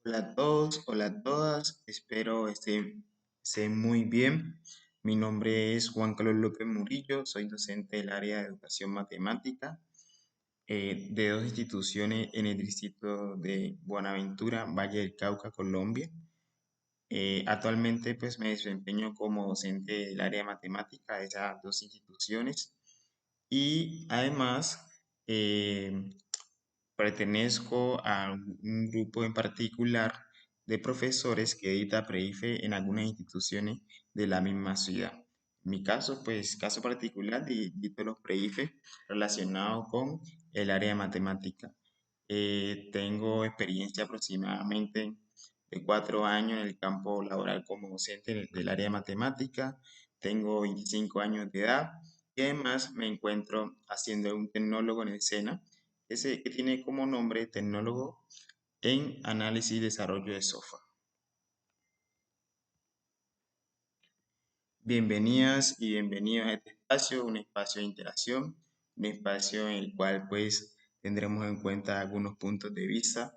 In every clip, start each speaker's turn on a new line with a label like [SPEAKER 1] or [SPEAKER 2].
[SPEAKER 1] Hola a todos, hola a todas, espero estén muy bien. Mi nombre es Juan Carlos López Murillo, soy docente del área de educación matemática de dos instituciones en el distrito de Buenaventura, Valle del Cauca, Colombia. Actualmente pues me desempeño como docente del área de matemática de esas dos instituciones y además eh, pertenezco a un grupo en particular de profesores que edita Preife en algunas instituciones de la misma ciudad. En mi caso, pues, caso particular, edito los Preife relacionados con el área de matemática. Tengo experiencia aproximadamente de 4 años en el campo laboral como docente del área de matemática. Tengo 25 años de edad y además me encuentro haciendo un tecnólogo en el SENA que tiene como nombre Tecnólogo en Análisis y Desarrollo de Software. Bienvenidas y bienvenidos a este espacio, un espacio de interacción, un espacio en el cual pues tendremos en cuenta algunos puntos de vista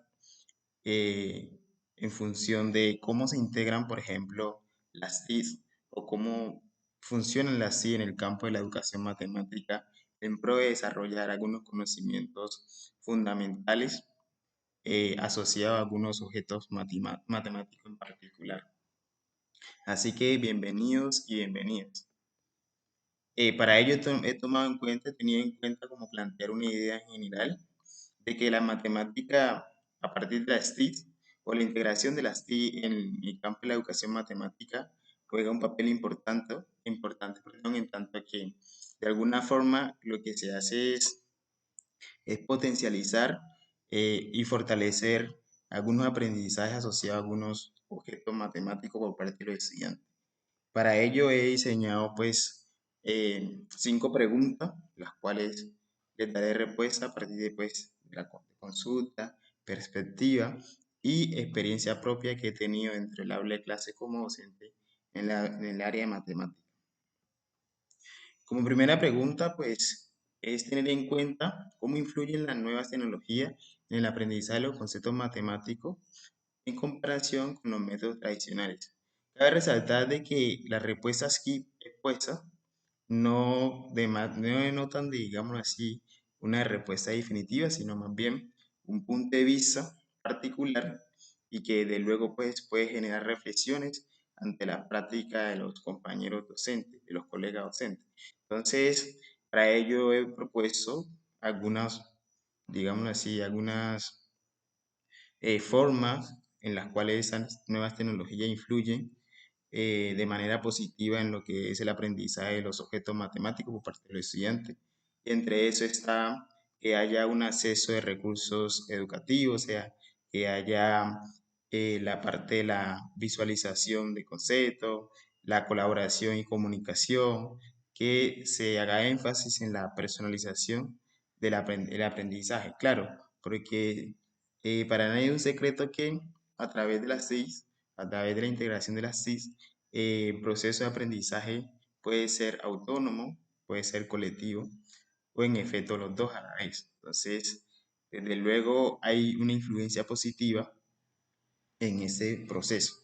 [SPEAKER 1] eh, en función de cómo se integran, por ejemplo, las TIC o cómo funcionan las TIC en el campo de la educación matemática en pro de desarrollar algunos conocimientos fundamentales asociado a algunos objetos matemáticos en particular. Así que bienvenidos y bienvenidas. Para ello he tomado en cuenta, he tenido en cuenta como plantear una idea general de que la matemática a partir de las TIC o la integración de las TIC en el campo de la educación matemática juega un papel importante, en tanto que de alguna forma lo que se hace es potencializar y fortalecer algunos aprendizajes asociados a algunos objetos matemáticos por parte de los estudiantes. Para ello he diseñado pues 5 preguntas, las cuales les daré respuesta a partir de pues, la consulta, perspectiva y experiencia propia que he tenido entre el aula de clase como docente en el área de matemáticas. Como primera pregunta, pues, es tener en cuenta cómo influyen las nuevas tecnologías en el aprendizaje de los conceptos matemáticos en comparación con los métodos tradicionales. Cabe resaltar de que las respuestas aquí expuestas no denotan, digamos así, una respuesta definitiva, sino más bien un punto de vista particular y que de luego pues, puede generar reflexiones ante la práctica de los compañeros docentes, de los colegas docentes. Entonces, para ello he propuesto algunas, digamos así, algunas formas en las cuales esas nuevas tecnologías influyen de manera positiva en lo que es el aprendizaje de los objetos matemáticos por parte de los estudiantes. Y entre eso está que haya un acceso de recursos educativos, o sea, que haya la parte de la visualización de conceptos, la colaboración y comunicación, que se haga énfasis en la personalización del aprendizaje. Claro, porque para nadie es un secreto que a través de las TIC, a través de la integración de las TIC, el proceso de aprendizaje puede ser autónomo, puede ser colectivo o en efecto los dos a la vez. Entonces, desde luego hay una influencia positiva en ese proceso.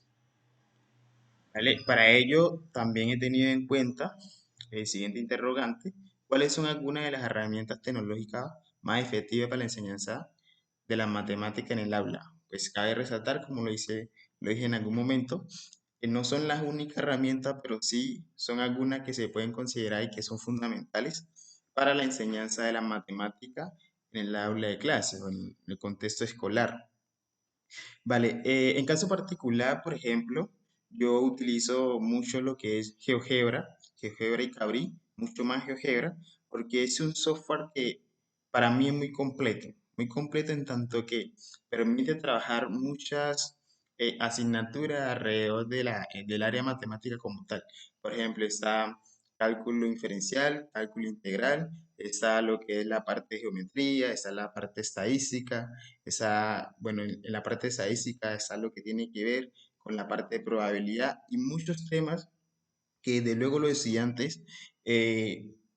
[SPEAKER 1] ¿Vale? Para ello, también he tenido en cuenta el siguiente interrogante: ¿cuáles son algunas de las herramientas tecnológicas más efectivas para la enseñanza de la matemática en el aula? Pues cabe resaltar, como lo dije en algún momento, que no son las únicas herramientas, pero sí son algunas que se pueden considerar y que son fundamentales para la enseñanza de la matemática en el aula de clase o en el contexto escolar. Vale, en caso particular, por ejemplo, yo utilizo mucho lo que es GeoGebra y Cabri, mucho más GeoGebra, porque es un software que para mí es muy completo en tanto que permite trabajar muchas asignaturas alrededor del área matemática como tal. Por ejemplo, está cálculo inferencial, cálculo integral, está lo que es la parte de geometría, está la parte estadística. Bueno, en la parte estadística está lo que tiene que ver con la parte de probabilidad y muchos temas que de luego los estudiantes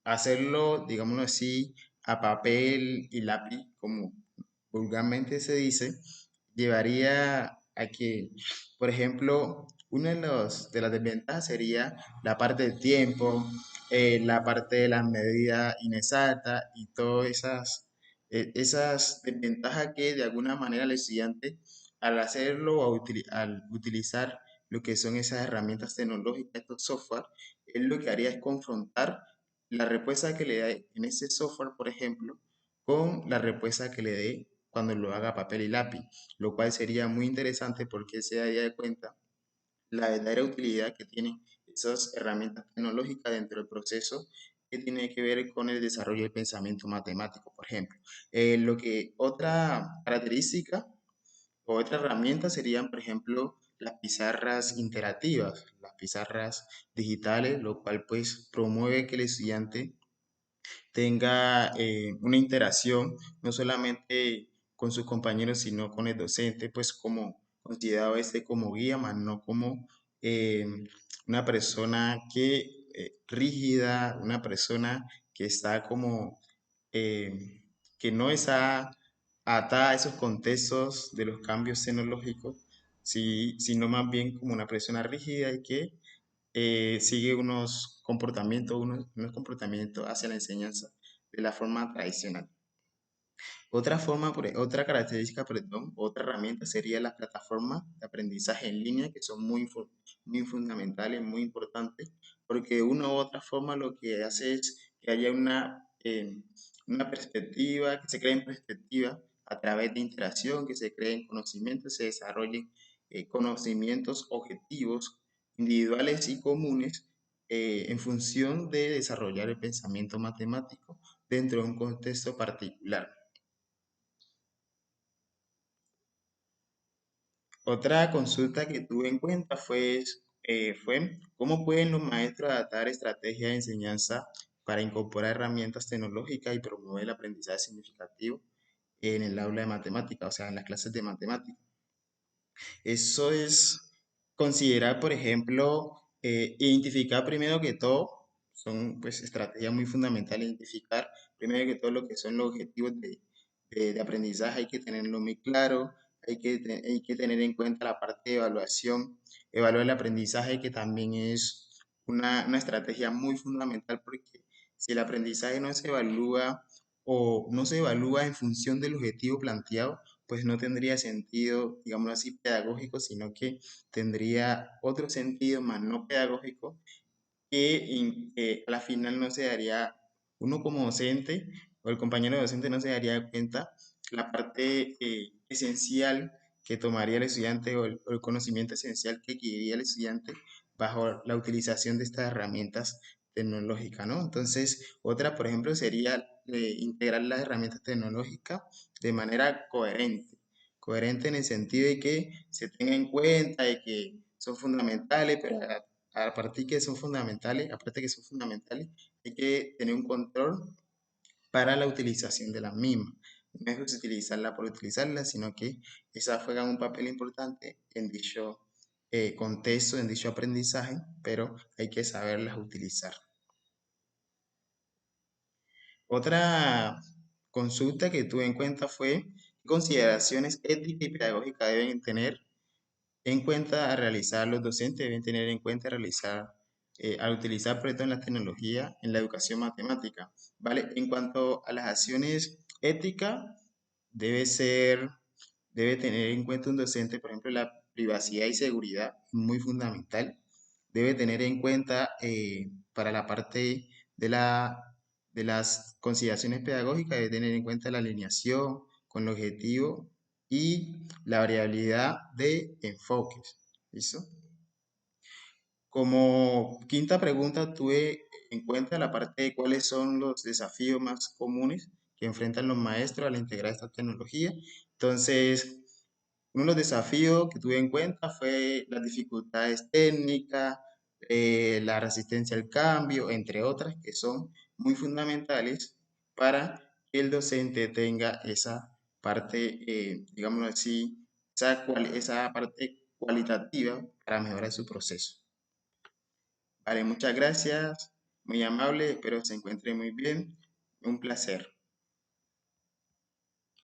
[SPEAKER 1] hacerlo, digámoslo así, a papel y lápiz, como vulgarmente se dice, llevaría a que, por ejemplo, una de las desventajas sería la parte del tiempo, la parte de las medidas inexactas y todas esas desventajas que de alguna manera el estudiante al hacerlo o al utilizar lo que son esas herramientas tecnológicas, estos software, él lo que haría es confrontar la respuesta que le da en ese software, por ejemplo, con la respuesta que le dé cuando lo haga a papel y lápiz, lo cual sería muy interesante porque se daría de cuenta la verdadera utilidad que tienen esas herramientas tecnológicas dentro del proceso que tiene que ver con el desarrollo del pensamiento matemático, por ejemplo. Otra característica o otra herramienta serían, por ejemplo, las pizarras interactivas, las pizarras digitales, lo cual pues promueve que el estudiante tenga una interacción no solamente con sus compañeros, sino con el docente, pues como considerado este como guía, más no como eh, una persona rígida, una persona que está como que no está atada a esos contextos de los cambios tecnológicos, sino más bien como una persona rígida y que sigue unos comportamientos hacia la enseñanza de la forma tradicional. Otra característica, perdón, otra herramienta sería las plataformas de aprendizaje en línea, que son muy fundamentales, muy importantes, porque de una u otra forma lo que hace es que haya una perspectiva, que se creen perspectivas a través de interacción, que se creen conocimientos, se desarrollen conocimientos objetivos, individuales y comunes en función de desarrollar el pensamiento matemático dentro de un contexto particular. Otra consulta que tuve en cuenta fue cómo pueden los maestros adaptar estrategias de enseñanza para incorporar herramientas tecnológicas y promover el aprendizaje significativo en el aula de matemática, o sea, en las clases de matemática. Eso es considerar, por ejemplo, identificar primero que todo, son pues estrategias muy fundamentales, identificar primero que todo lo que son los objetivos de aprendizaje, hay que tenerlo muy claro, hay que tener en cuenta la parte de evaluación, evaluar el aprendizaje que también es una estrategia muy fundamental porque si el aprendizaje no se evalúa o no se evalúa en función del objetivo planteado, pues no tendría sentido, digámoslo así, pedagógico, sino que tendría otro sentido más no pedagógico que a la final no se daría, uno como docente o el compañero docente no se daría cuenta la parte esencial que tomaría el estudiante o el conocimiento esencial que adquiriría el estudiante bajo la utilización de estas herramientas tecnológicas, ¿no? Entonces, otra, por ejemplo, sería integrar las herramientas tecnológicas de manera coherente en el sentido de que se tenga en cuenta de que son fundamentales, pero aparte que son fundamentales, hay que tener un control para la utilización de las mismas. No es utilizarla por utilizarla, sino que esas juegan un papel importante en dicho contexto, en dicho aprendizaje, pero hay que saberlas utilizar. Otra consulta que tuve en cuenta fue qué consideraciones éticas y pedagógicas deben tener en cuenta a realizar los docentes, deben tener en cuenta al utilizar proyectos en la tecnología en la educación matemática, ¿vale? En cuanto a las acciones éticas, debe ser, debe tener en cuenta un docente, por ejemplo, la privacidad y seguridad, muy fundamental. Debe tener en cuenta para la parte de de las consideraciones pedagógicas, debe tener en cuenta la alineación con el objetivo y la variabilidad de enfoques. ¿Listo? Como quinta pregunta, tuve en cuenta la parte de cuáles son los desafíos más comunes que enfrentan los maestros al integrar esta tecnología. Entonces, uno de los desafíos que tuve en cuenta fue las dificultades técnicas, la resistencia al cambio, entre otras, que son muy fundamentales para que el docente tenga esa parte, digámoslo así, esa parte cualitativa para mejorar su proceso. Vale, muchas gracias, muy amable, espero se encuentre muy bien, un placer.